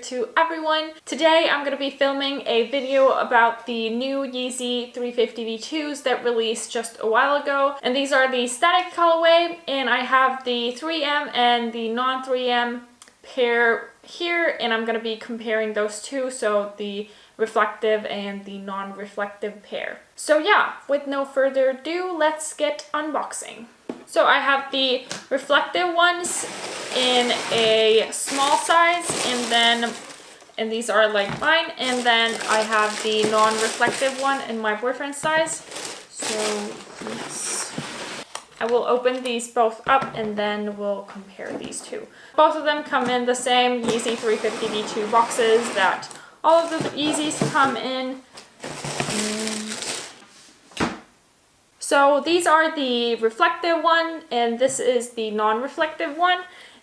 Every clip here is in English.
to everyone. Today I'm going to be filming a video about the new Yeezy 350 V2s that released just a while ago. And these are the static colorway, and I have the 3M and the non-3M pair here, and I'm going to be comparing those two, so the reflective and the non-reflective pair. So yeah, with no further ado, let's get unboxing. So I have the reflective ones in a small size, and these are like mine, and then I have the non-reflective one in my boyfriend's size. So I will open these both up and then we'll compare these two. Both of them come in the same Yeezy 350 V2 boxes that all of the Yeezys come in. So these are the reflective one, and this is the non-reflective one.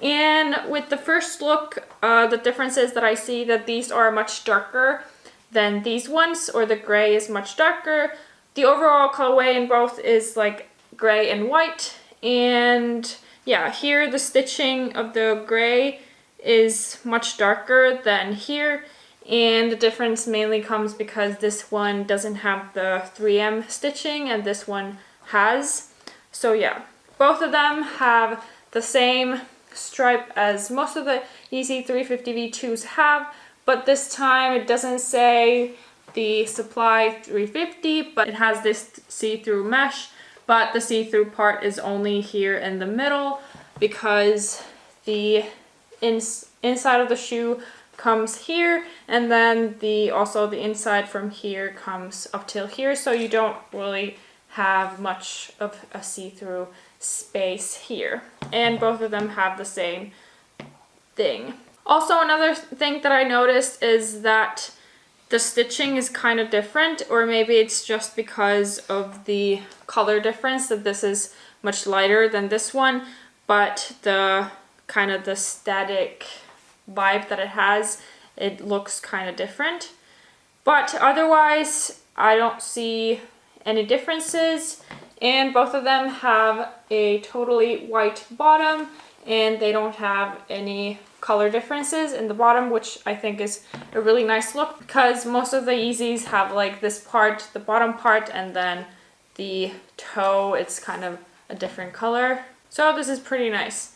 And with the first look, the difference is that I see that these are much darker than these ones, or the gray is much darker. The overall colorway in both is like gray and white. And yeah, here the stitching of the gray is much darker than here. And the difference mainly comes because this one doesn't have the 3M stitching and this one has. So yeah, both of them have the same stripe as most of the Yeezy 350 V2s have, but this time it doesn't say the Supply 350, but it has this see-through mesh, but the see-through part is only here in the middle because the inside of the shoe comes here, and then also the inside from here comes up till here, so you don't really have much of a see-through space here. And both of them have the same thing. Also, another thing that I noticed is that the stitching is kind of different, or maybe it's just because of the color difference that this is much lighter than this one, but the kind of the static vibe that it has, it looks kind of different. But otherwise, I don't see any differences, and both of them have a totally white bottom, and they don't have any color differences in the bottom, which I think is a really nice look, because most of the Yeezys have like this part, the bottom part, and then the toe, it's kind of a different color. So this is pretty nice.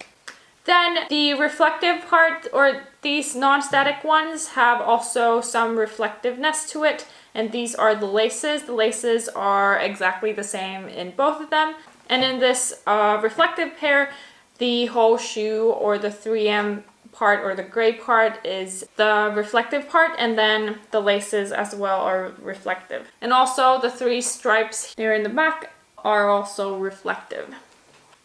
Then the reflective part, or these non-static ones, have also some reflectiveness to it, and these are the laces. The laces are exactly the same in both of them. And in this reflective pair, the whole shoe, or the 3M part, or the gray part, is the reflective part, and then the laces as well are reflective. And also the 3 stripes here in the back are also reflective.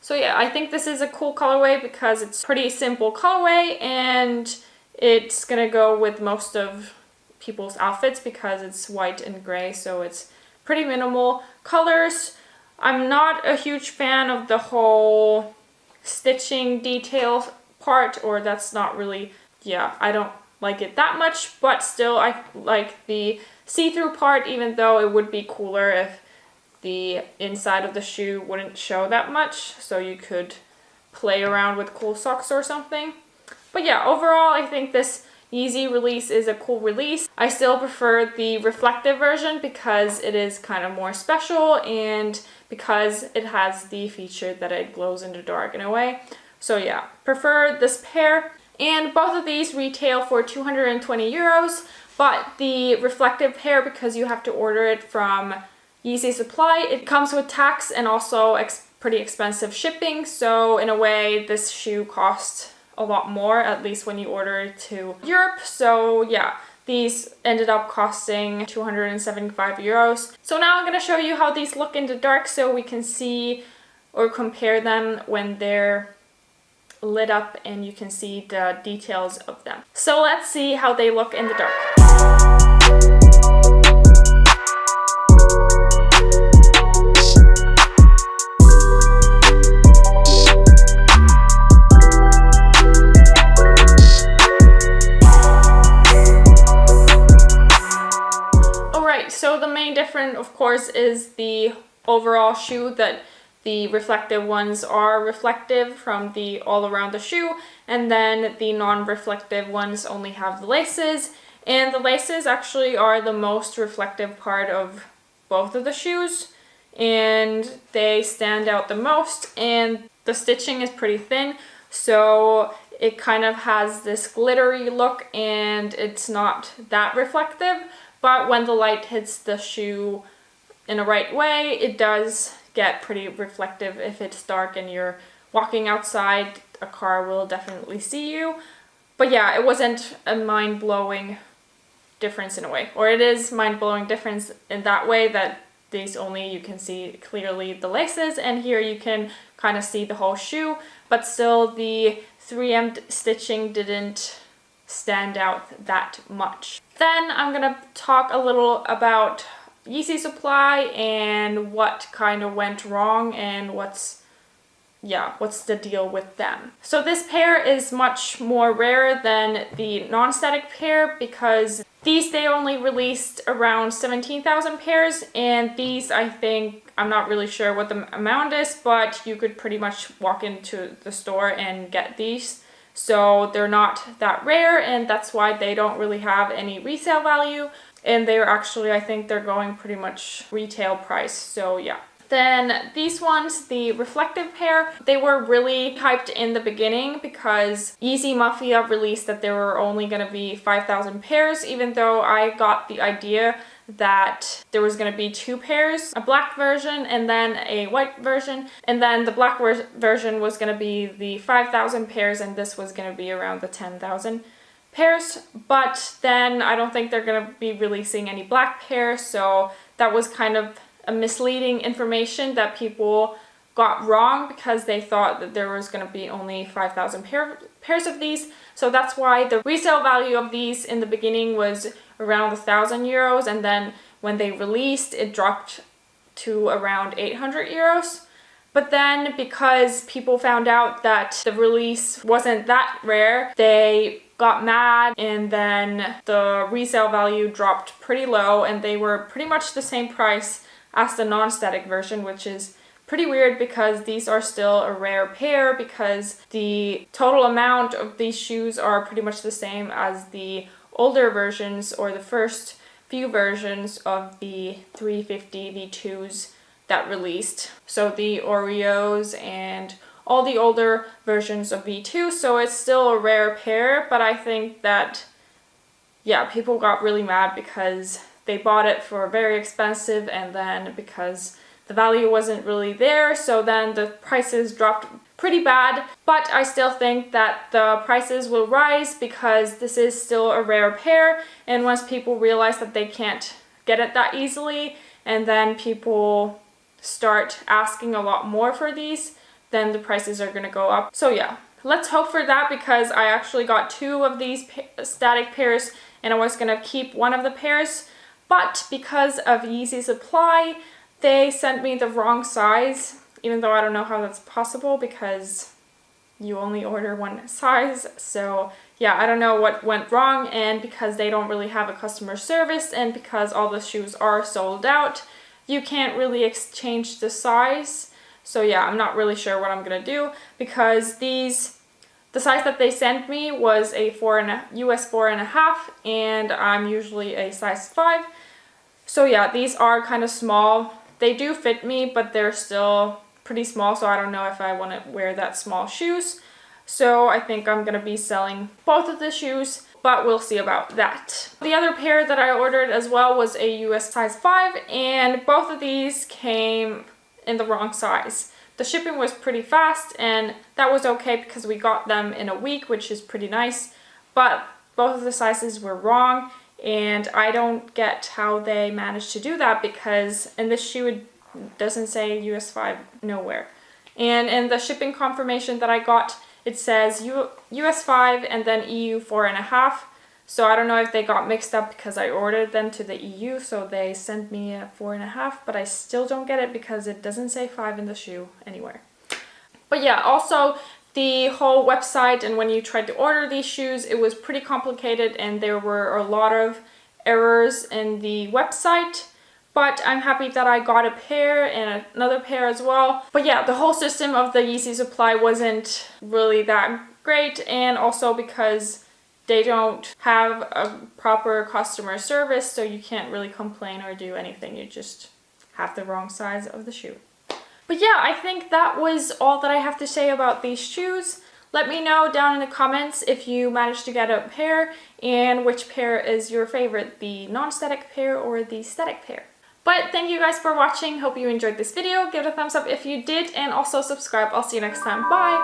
So yeah, I think this is a cool colorway because it's pretty simple colorway, and it's gonna go with most of people's outfits because it's white and gray, so it's pretty minimal colors. I'm not a huge fan of the whole stitching detail part, or that's not really, yeah, I don't like it that much, but still I like the see-through part, even though it would be cooler if the inside of the shoe wouldn't show that much, so you could play around with cool socks or something. But yeah, overall I think this Yeezy release is a cool release. I still prefer the reflective version because it is kind of more special, and because it has the feature that it glows in the dark in a way. So yeah, prefer this pair. And both of these retail for 220 euros, but the reflective pair, because you have to order it from Yeezy Supply, it comes with tax and also pretty expensive shipping, so in a way this shoe costs a lot more, at least when you order it to Europe. So yeah, these ended up costing 275 euros. So now I'm going to show you how these look in the dark, so we can see or compare them when they're lit up and you can see the details of them. So let's see how they look in the dark. So the main difference, of course, is the overall shoe, that The reflective ones are reflective from the all around the shoe, and then the non-reflective ones only have the laces. And the laces actually are the most reflective part of both of the shoes, and they stand out the most, and the stitching is pretty thin, so it kind of has this glittery look and it's not that reflective, but when the light hits the shoe in a right way, it does get pretty reflective. If it's dark and you're walking outside, a car will definitely see you. But yeah, it wasn't a mind-blowing difference in a way, or it is mind-blowing difference in that way that these only you can see clearly the laces, and here you can kind of see the whole shoe, but still the 3M stitching didn't stand out that much. Then I'm gonna talk a little about Yeezy Supply and what kind of went wrong and what's the deal with them. So this pair is much more rare than the non-static pair because these they only released around 17,000 pairs, and these I think, I'm not really sure what the amount is, but you could pretty much walk into the store and get these. So they're not that rare, and that's why they don't really have any resale value. And they're actually, I think they're going pretty much retail price, so yeah. Then these ones, the reflective pair, they were really hyped in the beginning because Yeezy Mafia released that there were only going to be 5,000 pairs, even though I got the idea that there was going to be 2 pairs, a black version and then a white version, and then the black version was going to be the 5,000 pairs and this was going to be around the 10,000 pairs. But then I don't think they're going to be releasing any black pairs, so that was kind of a misleading information that people got wrong because they thought that there was going to be only 5,000 pairs of these. So that's why the resale value of these in the beginning was around 1,000 euros, and then when they released it dropped to around 800 euros. But then because people found out that the release wasn't that rare, they got mad, and then the resale value dropped pretty low, and they were pretty much the same price as the non-static version, which is pretty weird because these are still a rare pair because the total amount of these shoes are pretty much the same as the older versions or the first few versions of the 350 V2s that released. So the Oreos and all the older versions of V2, so it's still a rare pair, but I think that, yeah, people got really mad because they bought it for very expensive, and then because the value wasn't really there, so then the prices dropped pretty bad. But I still think that the prices will rise because this is still a rare pair, and once people realize that they can't get it that easily, and then people start asking a lot more for these, then the prices are going to go up. So yeah, let's hope for that, because I actually got 2 of these static pairs and I was going to keep one of the pairs. But because of Yeezy Supply, they sent me the wrong size, even though I don't know how that's possible because you only order one size. So yeah, I don't know what went wrong, and because they don't really have a customer service and because all the shoes are sold out, you can't really exchange the size. So yeah, I'm not really sure what I'm gonna do because the size that they sent me was a US 4.5, and I'm usually a size 5. So yeah, these are kind of small. They do fit me, but they're still pretty small, so I don't know if I want to wear that small shoes. So I think I'm gonna be selling both of the shoes, but we'll see about that. The other pair that I ordered as well was a US size 5, and both of these came in the wrong size. The shipping was pretty fast, and that was okay because we got them in a week, which is pretty nice, but both of the sizes were wrong, and I don't get how they managed to do that because in this shoe it doesn't say US 5 nowhere. And in the shipping confirmation that I got, it says US 5 and then EU 4.5. So I don't know if they got mixed up because I ordered them to the EU, so they sent me a 4.5, but I still don't get it because it doesn't say 5 in the shoe anywhere. But yeah, also the whole website, and when you tried to order these shoes, it was pretty complicated and there were a lot of errors in the website. but I'm happy that I got a pair and another pair as well. But yeah, the whole system of the Yeezy supply wasn't really that great, and also because they don't have a proper customer service, so you can't really complain or do anything. You just have the wrong size of the shoe. But yeah, I think that was all that I have to say about these shoes. Let me know down in the comments if you managed to get a pair and which pair is your favorite, the non-static pair or the static pair. But thank you guys for watching. Hope you enjoyed this video. Give it a thumbs up if you did, and also subscribe. I'll see you next time. Bye!